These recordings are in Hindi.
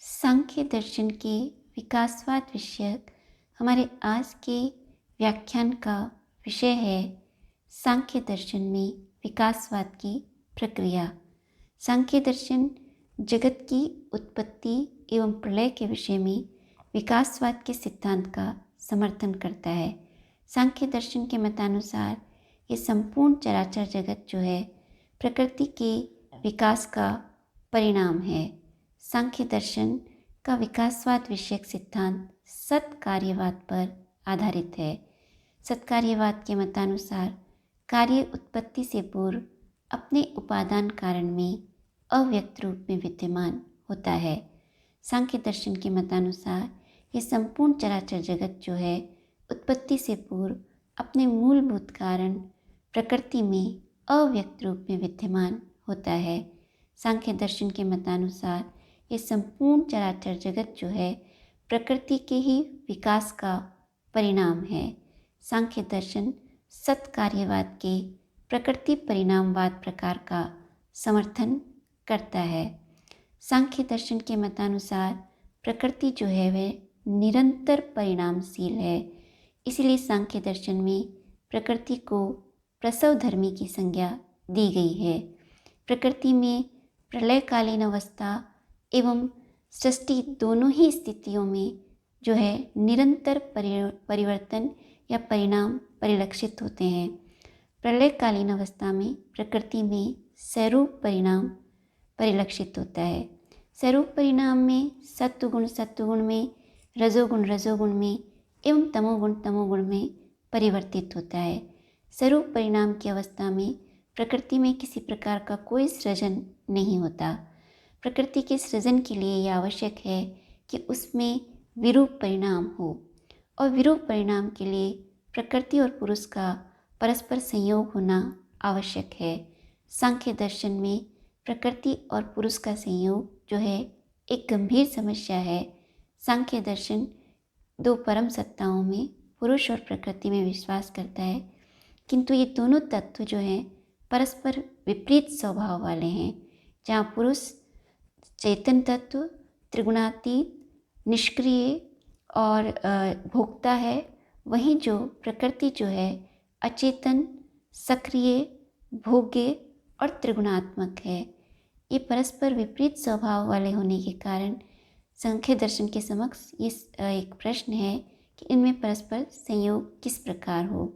सांख्य दर्शन के विकासवाद विषयक हमारे आज के व्याख्यान का विषय है सांख्य दर्शन में विकासवाद की प्रक्रिया। सांख्य दर्शन जगत की उत्पत्ति एवं प्रलय के विषय में विकासवाद के सिद्धांत का समर्थन करता है। सांख्य दर्शन के मतानुसार ये संपूर्ण चराचर जगत जो है प्रकृति के विकास का परिणाम है। सांख्य दर्शन का विकासवाद विषयक सिद्धांत सत्कार्यवाद पर आधारित है। सत्कार्यवाद के मतानुसार कार्य उत्पत्ति से पूर्व अपने उपादान कारण में अव्यक्त रूप में विद्यमान होता है। सांख्य दर्शन के मतानुसार ये संपूर्ण चराचर जगत जो है उत्पत्ति से पूर्व अपने मूलभूत कारण प्रकृति में अव्यक्त रूप में विद्यमान होता है। सांख्य दर्शन के मतानुसार ये संपूर्ण चराचर जगत जो है प्रकृति के ही विकास का परिणाम है। सांख्य दर्शन सत्कार्यवाद के प्रकृति परिणामवाद प्रकार का समर्थन करता है। सांख्य दर्शन के मतानुसार प्रकृति जो है वह निरंतर परिणामशील है, इसलिए सांख्य दर्शन में प्रकृति को प्रसवधर्मी की संज्ञा दी गई है। प्रकृति में प्रलयकालीन अवस्था एवं सृष्टि दोनों ही स्थितियों में जो है निरंतर परिवर्तन या परिणाम परिलक्षित होते हैं। प्रलयकालीन अवस्था में प्रकृति में स्वरूप परिणाम परिलक्षित होता है। स्वरूप परिणाम में सत्वगुण में, रजोगुण में एवं तमोगुण में परिवर्तित होता है। स्वरूप परिणाम की अवस्था में प्रकृति में किसी प्रकार का कोई सृजन नहीं होता। प्रकृति के सृजन के लिए यह आवश्यक है कि उसमें विरूप परिणाम हो, और विरूप परिणाम के लिए प्रकृति और पुरुष का परस्पर संयोग होना आवश्यक है। सांख्य दर्शन में प्रकृति और पुरुष का संयोग जो है एक गंभीर समस्या है। सांख्य दर्शन दो परम सत्ताओं में पुरुष और प्रकृति में विश्वास करता है, किंतु ये दोनों तत्व जो हैं परस्पर विपरीत स्वभाव वाले हैं। जहाँ पुरुष चेतन तत्व, त्रिगुणातीत, निष्क्रिय और भोक्ता है, वहीं जो प्रकृति जो है अचेतन, सक्रिय, भोग्य और त्रिगुणात्मक है। ये परस्पर विपरीत स्वभाव वाले होने के कारण सांख्य दर्शन के समक्ष ये एक प्रश्न है कि इनमें परस्पर संयोग किस प्रकार हो।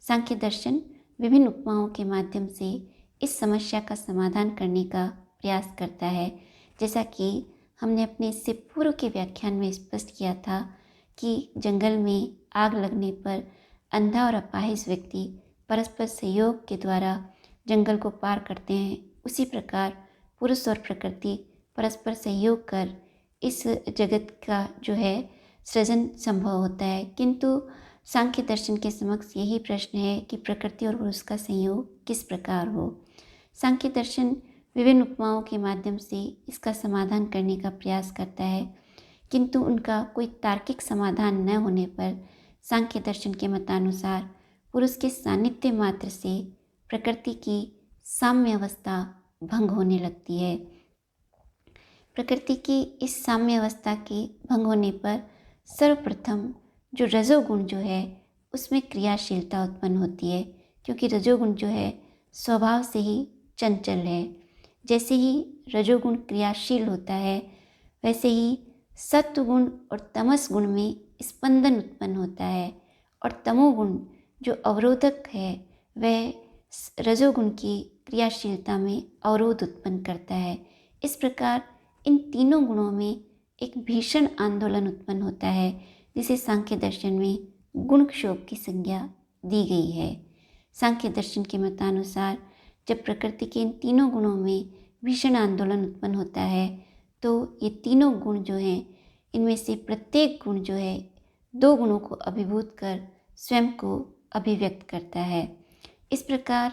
सांख्य दर्शन विभिन्न उपमाओं के माध्यम से इस समस्या का समाधान करने का प्रयास करता है। जैसा कि हमने अपने इससे पूर्व के व्याख्यान में स्पष्ट किया था कि जंगल में आग लगने पर अंधा और अपाहिज व्यक्ति परस्पर सहयोग के द्वारा जंगल को पार करते हैं, उसी प्रकार पुरुष और प्रकृति परस्पर सहयोग कर इस जगत का जो है सृजन संभव होता है। किंतु सांख्य दर्शन के समक्ष यही प्रश्न है कि प्रकृति और पुरुष का संयोग किस प्रकार हो। सांख्य दर्शन विभिन्न उपमाओं के माध्यम से इसका समाधान करने का प्रयास करता है, किंतु उनका कोई तार्किक समाधान न होने पर सांख्य दर्शन के मतानुसार पुरुष के सान्निध्य मात्र से प्रकृति की साम्य अवस्था भंग होने लगती है। प्रकृति की इस साम्य अवस्था के भंग होने पर सर्वप्रथम जो रजोगुण जो है उसमें क्रियाशीलता उत्पन्न होती है, क्योंकि रजोगुण जो है स्वभाव से ही चंचल है। जैसे ही रजोगुण क्रियाशील होता है, वैसे ही सत्वगुण और तमस गुण में स्पंदन उत्पन्न होता है, और तमोगुण जो अवरोधक है वह रजोगुण की क्रियाशीलता में अवरोध उत्पन्न करता है। इस प्रकार इन तीनों गुणों में एक भीषण आंदोलन उत्पन्न होता है, जिसे सांख्य दर्शन में गुणक्षोभ की संज्ञा दी गई है। सांख्य दर्शन के मतानुसार जब प्रकृति के इन तीनों गुणों में भीषण आंदोलन उत्पन्न होता है, तो ये तीनों गुण जो हैं इनमें से प्रत्येक गुण जो है दो गुणों को अभिभूत कर स्वयं को अभिव्यक्त करता है। इस प्रकार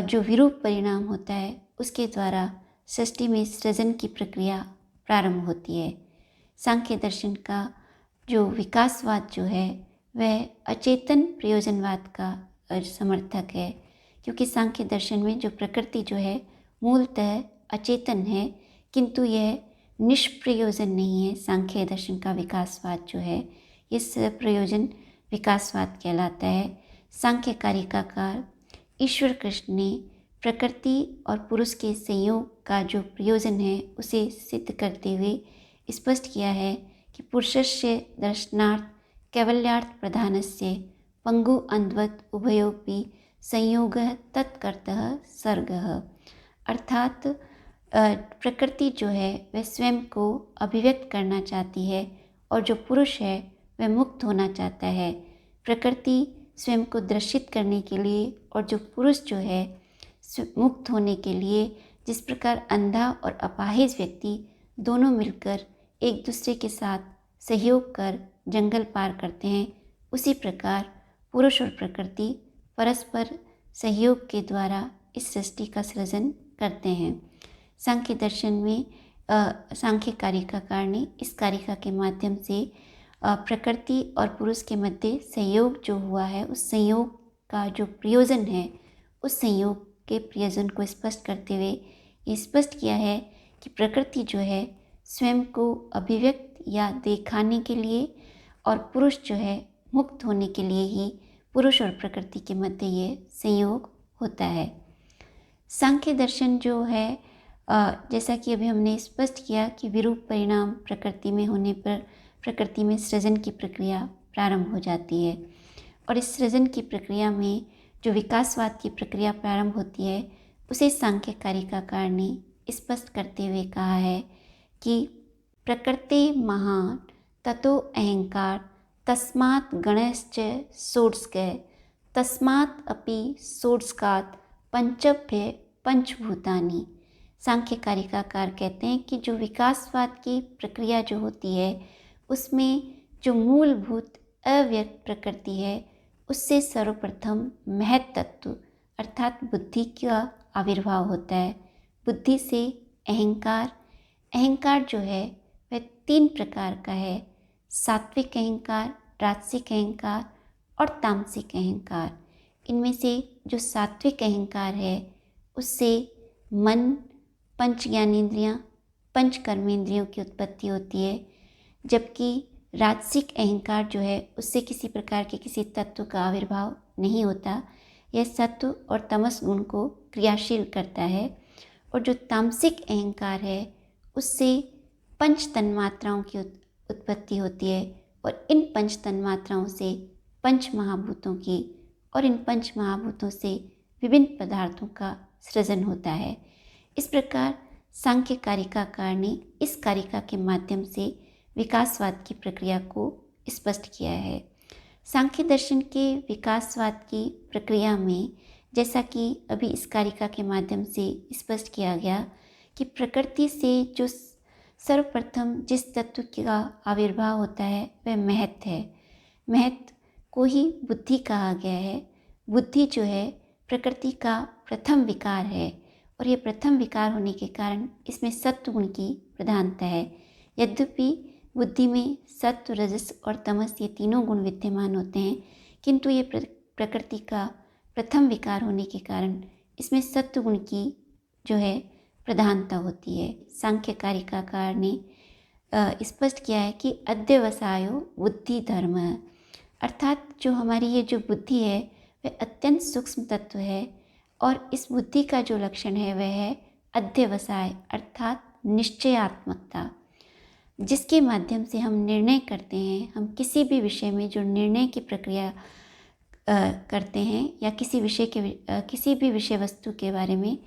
जो विरूप परिणाम होता है उसके द्वारा सृष्टि में सृजन की प्रक्रिया प्रारंभ होती है। सांख्य दर्शन का जो विकासवाद जो है वह अचेतन प्रयोजनवाद का समर्थक है, क्योंकि सांख्य दर्शन में जो प्रकृति जो है मूलतः अचेतन है, किंतु यह निष्प्रयोजन नहीं है। सांख्य दर्शन का विकासवाद जो है ये सप्रयोजन विकासवाद कहलाता है। सांख्य कारिकाकार ईश्वर कृष्ण ने प्रकृति और पुरुष के संयोग का जो प्रयोजन है उसे सिद्ध करते हुए स्पष्ट किया है कि पुरुषस्य दर्शनार्थ कैवल्यार्थ प्रधानस्य पंगु अन्वत् उभयोपि संयोगः तत्कर्तः सर्गः। अर्थात प्रकृति जो है वह स्वयं को अभिव्यक्त करना चाहती है और जो पुरुष है वह मुक्त होना चाहता है। प्रकृति स्वयं को दर्शित करने के लिए और जो पुरुष जो है मुक्त होने के लिए, जिस प्रकार अंधा और अपाहिज व्यक्ति दोनों मिलकर एक दूसरे के साथ सहयोग कर जंगल पार करते हैं, उसी प्रकार पुरुष और प्रकृति परस्पर सहयोग के द्वारा इस सृष्टि का सृजन करते हैं। सांख्य दर्शन में सांख्य कारिकाकार ने इस कारिका के माध्यम से प्रकृति और पुरुष के मध्य संयोग जो हुआ है उस संयोग का जो प्रयोजन है उस संयोग के प्रयोजन को स्पष्ट करते हुए ये स्पष्ट किया है कि प्रकृति जो है स्वयं को अभिव्यक्त या दिखाने के लिए और पुरुष जो है मुक्त होने के लिए ही पुरुष और प्रकृति के मध्य ये संयोग होता है। सांख्य दर्शन जो है जैसा कि अभी हमने स्पष्ट किया कि विरूप परिणाम प्रकृति में होने पर प्रकृति में सृजन की प्रक्रिया प्रारंभ हो जाती है और इस सृजन की प्रक्रिया में जो विकासवाद की प्रक्रिया प्रारंभ होती है उसे सांख्य कारिकाकार ने स्पष्ट करते हुए कहा है कि प्रकृते महान ततो अहंकार तस्मात् गणश्च सोड्स्कय तस्मात् अपि सोड्स्कात् पंचभ्य पंचभूतानि। सांख्य कारिकाकार कहते हैं कि जो विकासवाद की प्रक्रिया जो होती है उसमें जो मूलभूत अव्यक्त प्रकृति है उससे सर्वप्रथम महत् तत्व अर्थात बुद्धि का आविर्भाव होता है। बुद्धि से अहंकार, अहंकार जो है वह 3 प्रकार का है, सात्विक अहंकार, राजसिक अहंकार और तामसिक अहंकार। इनमें से जो सात्विक अहंकार है उससे मन, पंच ज्ञानेंद्रियाँ, पंच कर्मेंद्रियों की उत्पत्ति होती है, जबकि राजसिक अहंकार जो है उससे किसी प्रकार के किसी तत्व का आविर्भाव नहीं होता। यह सत्व और तमस गुण को क्रियाशील करता है। और जो तामसिक अहंकार है उससे पंच तन्मात्राओं की उत्पत्ति होती है और इन पंच तन्मात्राओं से पंच महाभूतों की और इन पंच महाभूतों से विभिन्न पदार्थों का सृजन होता है। इस प्रकार सांख्य कारिकाकार ने इस कारिका के माध्यम से विकासवाद की प्रक्रिया को स्पष्ट किया है। सांख्य दर्शन के विकासवाद की प्रक्रिया में जैसा कि अभी इस कारिका के माध्यम से स्पष्ट किया गया कि प्रकृति से जो सर्वप्रथम जिस तत्व का आविर्भाव होता है वह महत् है। महत् को ही बुद्धि कहा गया है। बुद्धि जो है प्रकृति का प्रथम विकार है और ये प्रथम विकार होने के कारण इसमें सत्व गुण की प्रधानता है। यद्यपि बुद्धि में सत्व, रजस और तमस ये तीनों गुण विद्यमान होते हैं, किंतु ये प्रकृति का प्रथम विकार होने के कारण इसमें सत्व गुण की जो है प्रधानता होती है। सांख्य कारिकाकार ने स्पष्ट किया है कि अध्यवसायो बुद्धि धर्म, अर्थात जो हमारी ये जो बुद्धि है वह अत्यंत सूक्ष्म तत्व है और इस बुद्धि का जो लक्षण है वह है अध्यवसाय अर्थात निश्चयात्मकता, जिसके माध्यम से हम निर्णय करते हैं। हम किसी भी विषय में जो निर्णय की प्रक्रिया करते हैं या किसी भी विषय वस्तु के बारे में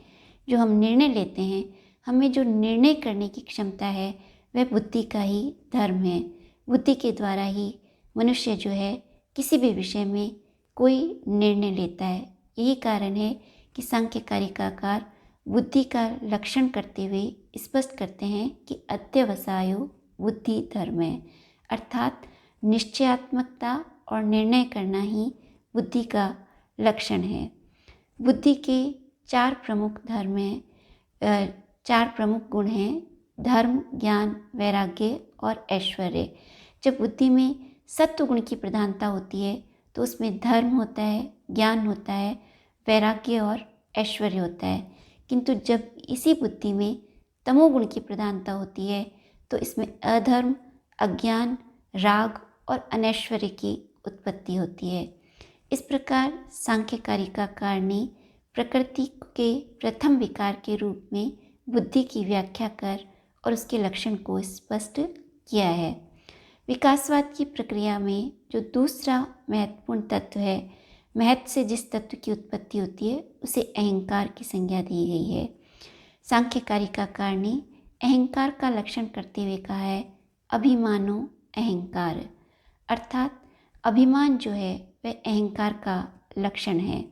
जो हम निर्णय लेते हैं, हमें जो निर्णय करने की क्षमता है वह बुद्धि का ही धर्म है। बुद्धि के द्वारा ही मनुष्य जो है किसी भी विषय में कोई निर्णय लेता है। यही कारण है कि सांख्य कारिकाकार बुद्धि का लक्षण करते हुए स्पष्ट करते हैं कि अध्यवसायो बुद्धि धर्म है, अर्थात निश्चयात्मकता और निर्णय करना ही बुद्धि का लक्षण है। बुद्धि के 4 प्रमुख धर्म हैं, 4 प्रमुख गुण हैं, धर्म, ज्ञान, वैराग्य और ऐश्वर्य। जब बुद्धि में सत्व गुण की प्रधानता होती है तो उसमें धर्म होता है, ज्ञान होता है, वैराग्य और ऐश्वर्य होता है। किंतु जब इसी बुद्धि में तमोगुण की प्रधानता होती है तो इसमें अधर्म, अज्ञान, राग और अनैश्वर्य की उत्पत्ति होती है। इस प्रकार सांख्य कारिकाकार ने प्रकृति के प्रथम विकार के रूप में बुद्धि की व्याख्या कर और उसके लक्षण को स्पष्ट किया है। विकासवाद की प्रक्रिया में जो दूसरा महत्वपूर्ण तत्व है, महत्व से जिस तत्व की उत्पत्ति होती है उसे अहंकार की संज्ञा दी गई है। सांख्य कारिकाकार ने अहंकार का लक्षण करते हुए कहा है अभिमानो अहंकार, अर्थात अभिमान जो है वह अहंकार का लक्षण है।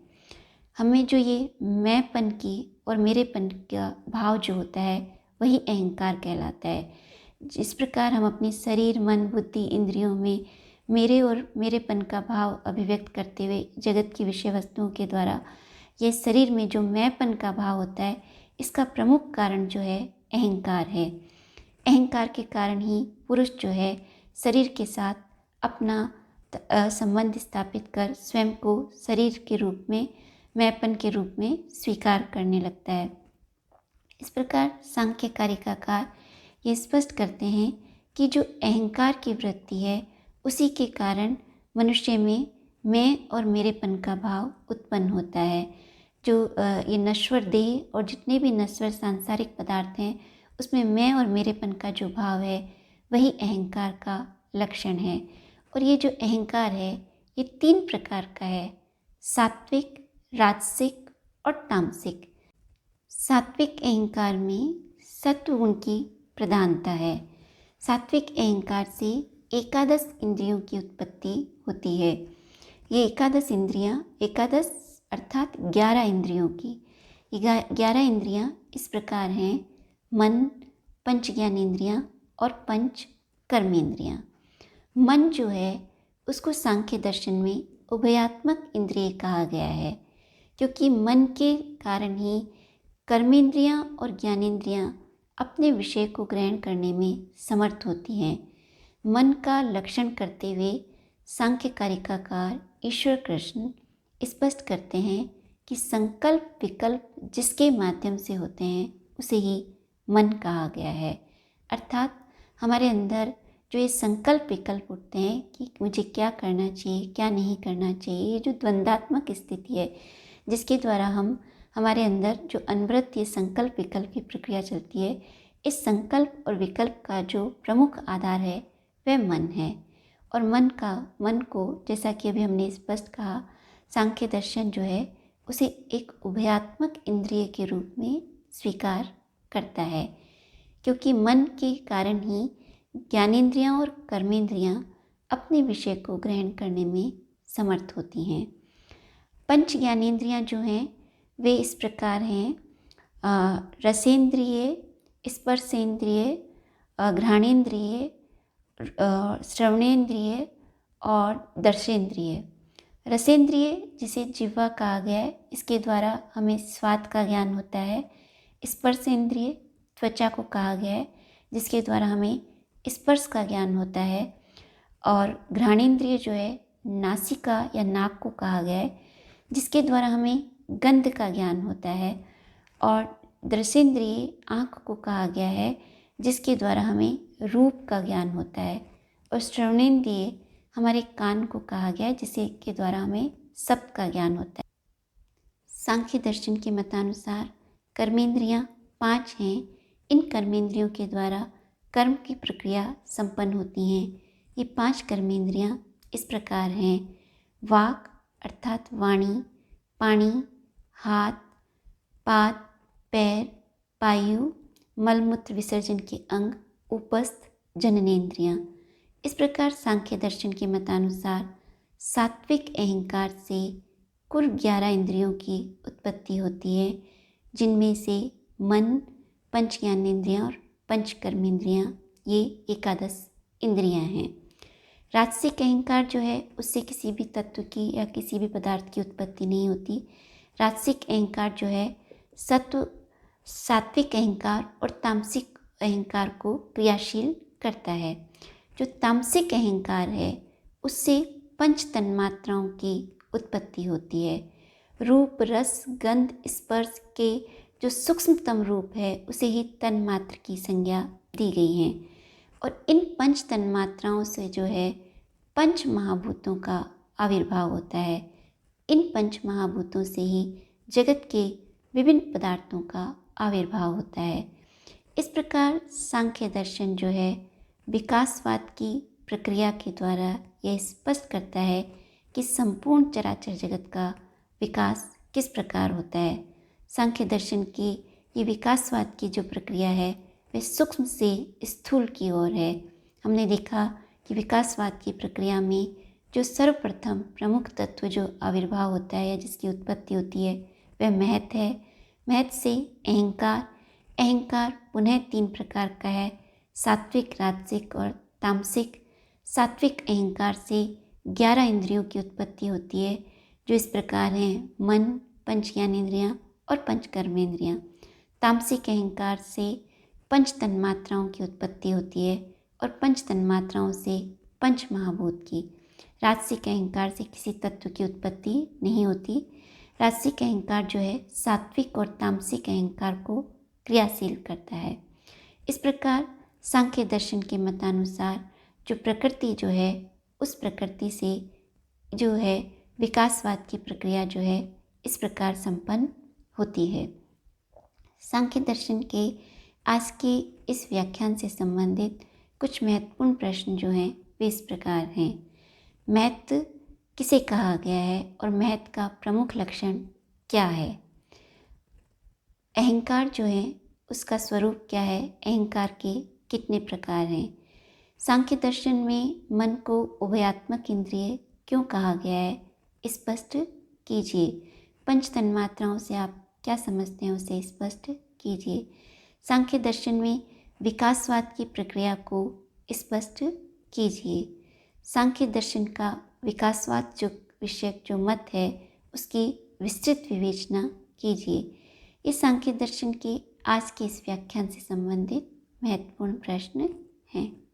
हमें जो ये मैंपन की और मेरेपन का भाव जो होता है वही अहंकार कहलाता है। जिस प्रकार हम अपने शरीर, मन, बुद्धि, इंद्रियों में मेरे और मेरेपन का भाव अभिव्यक्त करते हुए जगत की विषय वस्तुओं के द्वारा ये शरीर में जो मैंपन का भाव होता है, इसका प्रमुख कारण जो है अहंकार है। अहंकार के कारण ही पुरुष जो है शरीर के साथ अपना संबंध स्थापित कर स्वयं को शरीर के रूप में, मैंपन के रूप में स्वीकार करने लगता है। इस प्रकार सांख्य कारिकाकार ये स्पष्ट करते हैं कि जो अहंकार की वृत्ति है उसी के कारण मनुष्य में मैं और मेरेपन का भाव उत्पन्न होता है। जो ये नश्वर देह और जितने भी नश्वर सांसारिक पदार्थ हैं उसमें मैं और मेरेपन का जो भाव है वही अहंकार का लक्षण है। और ये जो अहंकार है ये 3 प्रकार का है, सात्विक, राजसिक और तामसिक। सात्विक अहंकार में सत्व गुण की प्रधानता है। सात्विक अहंकार से एकादश इंद्रियों की उत्पत्ति होती है। ये एकादश इंद्रियां, एकादश अर्थात 11 इंद्रियों की, ये 11 इंद्रियां इस प्रकार हैं मन, पंच ज्ञानेंद्रियां और पंच कर्मेंद्रियां। मन जो है उसको सांख्य दर्शन में उभयात्मक इंद्रिय कहा गया है, क्योंकि मन के कारण ही कर्मेंद्रियां और ज्ञानेंद्रियां अपने विषय को ग्रहण करने में समर्थ होती हैं। मन का लक्षण करते हुए सांख्य कारिकाकार ईश्वर कृष्ण स्पष्ट करते हैं कि संकल्प विकल्प जिसके माध्यम से होते हैं उसे ही मन कहा गया है। अर्थात हमारे अंदर जो ये संकल्प विकल्प उठते हैं कि मुझे क्या करना चाहिए, क्या नहीं करना चाहिए, ये जो द्वंद्वात्मक स्थिति है जिसके द्वारा हम हमारे अंदर जो अनवरत ये संकल्प विकल्प की प्रक्रिया चलती है, इस संकल्प और विकल्प का जो प्रमुख आधार है वह मन है। और मन को जैसा कि अभी हमने स्पष्ट कहा, सांख्य दर्शन जो है उसे एक उभयात्मक इंद्रिय के रूप में स्वीकार करता है, क्योंकि मन के कारण ही ज्ञानेंद्रियां और कर्मेंद्रियां अपने विषय को ग्रहण करने में समर्थ होती हैं। पंच ज्ञानेंद्रियां जो हैं वे इस प्रकार हैं रसेंद्रिय, स्पर्शेंद्रिय, घ्राणेंद्रिय, श्रवणेंद्रिय और दर्शेंद्रिय। रसेंद्रिय जिसे जिह्वा कहा गया है, इसके द्वारा हमें स्वाद का ज्ञान होता है। स्पर्शेंद्रिय त्वचा को कहा गया है जिसके द्वारा हमें स्पर्श का ज्ञान होता है। और घ्राणेंद्रिय जो है नासिका या नाक को कहा गया है जिसके द्वारा हमें गंध का ज्ञान होता है। और दर्शेंद्रिय आँख को कहा गया है जिसके द्वारा हमें रूप का ज्ञान होता है। और श्रवणेंद्रिय हमारे कान को कहा गया है जिसके के द्वारा हमें शब्द का ज्ञान होता है। सांख्य दर्शन के मतानुसार कर्मेंद्रियां 5 हैं। इन कर्मेंद्रियों के द्वारा कर्म की प्रक्रिया संपन्न होती हैं। ये 5 कर्मेंद्रियां इस प्रकार हैं, वाक अर्थात वाणी, पाणी, हाथ, पाद, पैर, पायु, मलमूत्र विसर्जन के अंग, उपस्थ, जननेंद्रियां। इस प्रकार सांख्य दर्शन के मतानुसार सात्विक अहंकार से कुल 11 इंद्रियों की उत्पत्ति होती है, जिनमें से मन, पंच ज्ञानेंद्रियां और पंच कर्मेंद्रियां ये एकादश इंद्रियां हैं। राजसिक अहंकार जो है उससे किसी भी तत्व की या किसी भी पदार्थ की उत्पत्ति नहीं होती। राजसिक अहंकार जो है सात्विक अहंकार और तामसिक अहंकार को क्रियाशील करता है। जो तामसिक अहंकार है उससे पंच तन्मात्राओं की उत्पत्ति होती है। रूप, रस, गंध, स्पर्श के जो सूक्ष्मतम रूप है उसे ही तन्मात्र की संज्ञा दी गई है। और इन पंच तन्मात्राओं से जो है पंच महाभूतों का आविर्भाव होता है। इन पंच महाभूतों से ही जगत के विभिन्न पदार्थों का आविर्भाव होता है। इस प्रकार सांख्य दर्शन जो है विकासवाद की प्रक्रिया के द्वारा यह स्पष्ट करता है कि संपूर्ण चराचर जगत का विकास किस प्रकार होता है। सांख्य दर्शन की ये विकासवाद की जो प्रक्रिया है वह सूक्ष्म से स्थूल की ओर है। हमने देखा कि विकासवाद की प्रक्रिया में जो सर्वप्रथम प्रमुख तत्व जो आविर्भाव होता है या जिसकी उत्पत्ति होती है वह महत है। महत से अहंकार, अहंकार पुनः 3 प्रकार का है, सात्विक, राजसिक और तामसिक। सात्विक अहंकार से 11 इंद्रियों की उत्पत्ति होती है जो इस प्रकार हैं: मन, पंच ज्ञानेंद्रियाँ और पंच कर्मेंद्रियाँ। तामसिक अहंकार से पंच तन्मात्राओं की उत्पत्ति होती है और पंच तन्मात्राओं से पंच महाभूत की। राजसिक अहंकार से किसी तत्व की उत्पत्ति नहीं होती। राजसिक अहंकार जो है सात्विक और तामसिक अहंकार को क्रियाशील करता है। इस प्रकार सांख्य दर्शन के मतानुसार जो प्रकृति जो है उस प्रकृति से जो है विकासवाद की प्रक्रिया जो है इस प्रकार संपन्न होती है। सांख्य दर्शन के आज के इस व्याख्यान से संबंधित कुछ महत्वपूर्ण प्रश्न जो हैं वे इस प्रकार हैं। महत्व किसे कहा गया है और महत्व का प्रमुख लक्षण क्या है? अहंकार जो है उसका स्वरूप क्या है? अहंकार के कितने प्रकार हैं? सांख्य दर्शन में मन को उभयात्मक इंद्रिय क्यों कहा गया है? स्पष्ट कीजिए। पंच तन्मात्राओं से आप क्या समझते हैं उसे स्पष्ट कीजिए। सांख्य दर्शन में विकासवाद की प्रक्रिया को स्पष्ट कीजिए। सांख्य दर्शन का विकासवाद जो विषयक जो मत है उसकी विस्तृत विवेचना कीजिए। ये सांख्य दर्शन के आज के इस व्याख्यान से संबंधित महत्वपूर्ण प्रश्न हैं।